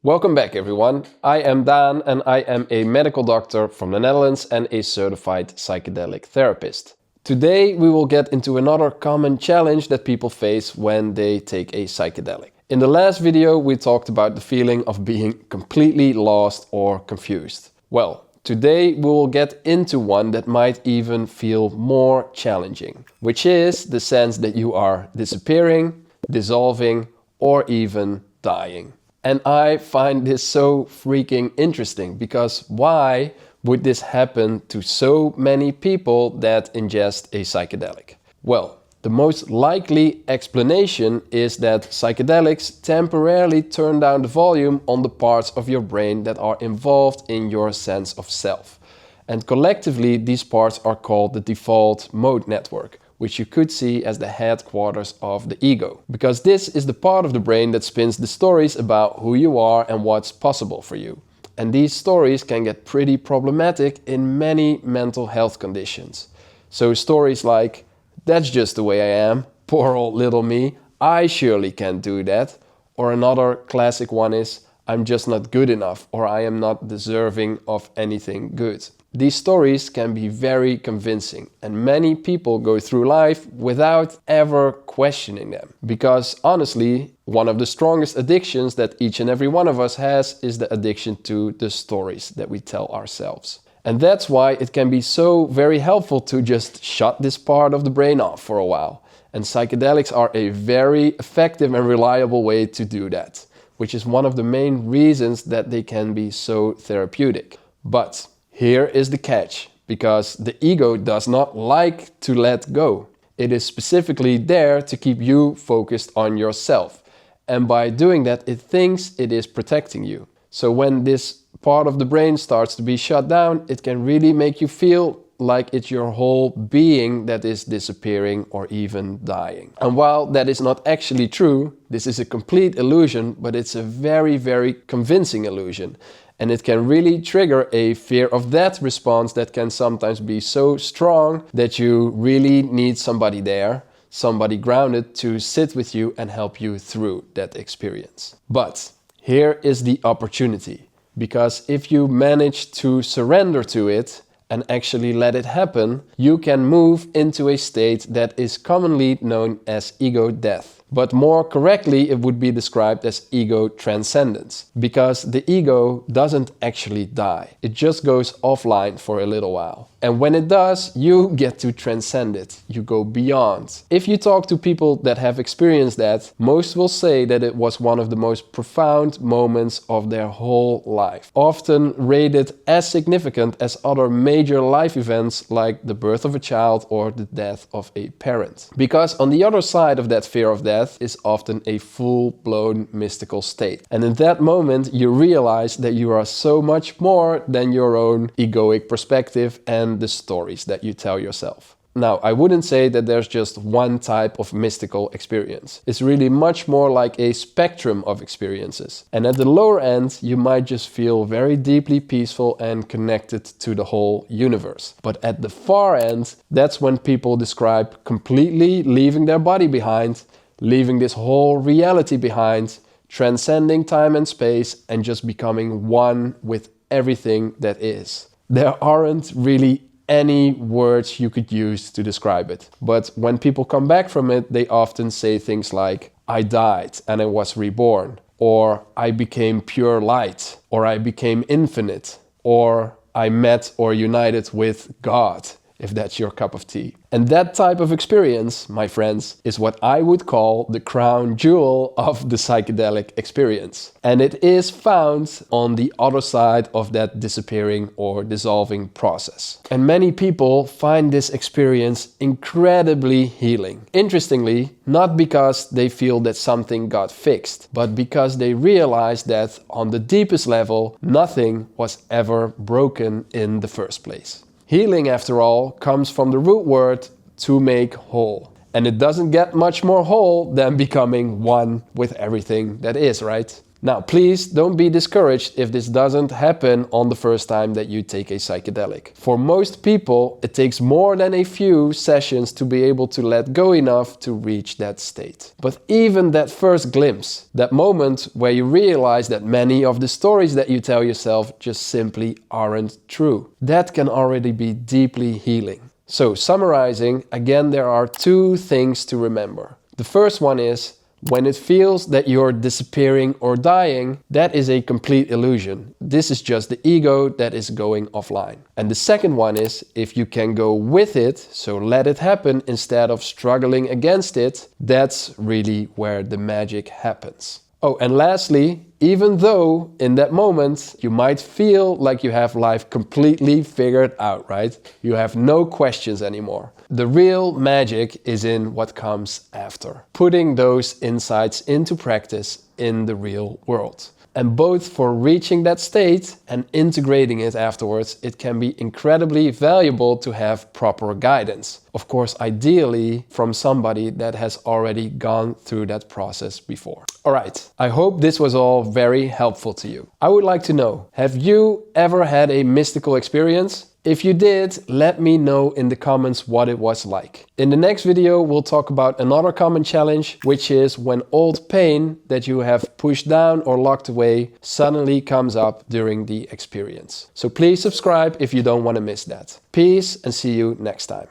Welcome back everyone, I am Daan and I am a medical doctor from the Netherlands and a certified psychedelic therapist. Today we will get into another common challenge that people face when they take a psychedelic. In the last video we talked about the feeling of being completely lost or confused. Well, today we will get into one that might even feel more challenging, which is the sense that you are disappearing, dissolving, or even dying. And I find this so freaking interesting because why would this happen to so many people that ingest a psychedelic? Well, the most likely explanation is that psychedelics temporarily turn down the volume on the parts of your brain that are involved in your sense of self. And collectively, these parts are called the default mode network, which you could see as the headquarters of the ego. Because this is the part of the brain that spins the stories about who you are and what's possible for you. And these stories can get pretty problematic in many mental health conditions. So stories like, that's just the way I am, poor old little me, I surely can't do that. Or another classic one is, I'm just not good enough, or I am not deserving of anything good. These stories can be very convincing and many people go through life without ever questioning them. Because honestly, one of the strongest addictions that each and every one of us has is the addiction to the stories that we tell ourselves. And that's why it can be so very helpful to just shut this part of the brain off for a while. And psychedelics are a very effective and reliable way to do that, which is one of the main reasons that they can be so therapeutic. But here is the catch, because the ego does not like to let go. It is specifically there to keep you focused on yourself. And by doing that, it thinks it is protecting you. So when this part of the brain starts to be shut down, it can really make you feel like it's your whole being that is disappearing or even dying. And while that is not actually true, this is a complete illusion, but it's a very, very convincing illusion. And it can really trigger a fear of death response that can sometimes be so strong that you really need somebody there, somebody grounded to sit with you and help you through that experience. But here is the opportunity, because if you manage to surrender to it and actually let it happen, you can move into a state that is commonly known as ego death. But more correctly, it would be described as ego transcendence, because the ego doesn't actually die. It just goes offline for a little while. And when it does, you get to transcend it. You go beyond. If you talk to people that have experienced that, most will say that it was one of the most profound moments of their whole life, often rated as significant as other major life events like the birth of a child or the death of a parent. Because on the other side of that fear of death is often a full-blown mystical state. And in that moment, you realize that you are so much more than your own egoic perspective and the stories that you tell yourself. Now, I wouldn't say that there's just one type of mystical experience. It's really much more like a spectrum of experiences. And at the lower end, you might just feel very deeply peaceful and connected to the whole universe. But at the far end, that's when people describe completely leaving their body behind, leaving this whole reality behind, transcending time and space, and just becoming one with everything that is. There aren't really any words you could use to describe it. But when people come back from it, they often say things like, I died and I was reborn, or I became pure light, or I became infinite, or I met or united with God, if that's your cup of tea. And that type of experience, my friends, is what I would call the crown jewel of the psychedelic experience. And it is found on the other side of that disappearing or dissolving process. And many people find this experience incredibly healing. Interestingly, not because they feel that something got fixed, but because they realize that on the deepest level, nothing was ever broken in the first place. Healing, after all, comes from the root word to make whole. And it doesn't get much more whole than becoming one with everything that is, right? Now, please don't be discouraged if this doesn't happen on the first time that you take a psychedelic. For most people, it takes more than a few sessions to be able to let go enough to reach that state. But even that first glimpse, that moment where you realize that many of the stories that you tell yourself just simply aren't true, that can already be deeply healing. So, summarizing, again, there are two things to remember. The first one is, when it feels that you're disappearing or dying, that is a complete illusion. This is just the ego that is going offline. And the second one is, if you can go with it, so let it happen instead of struggling against it, that's really where the magic happens. Oh, and lastly, even though in that moment you might feel like you have life completely figured out, right? You have no questions anymore. The real magic is in what comes after, putting those insights into practice in the real world. And both for reaching that state and integrating it afterwards, it can be incredibly valuable to have proper guidance. Of course, ideally from somebody that has already gone through that process before. Alright, I hope this was all very helpful to you. I would like to know, have you ever had a mystical experience? If you did, let me know in the comments what it was like. In the next video, we'll talk about another common challenge, which is when old pain that you have pushed down or locked away suddenly comes up during the experience. So please subscribe if you don't want to miss that. Peace and see you next time.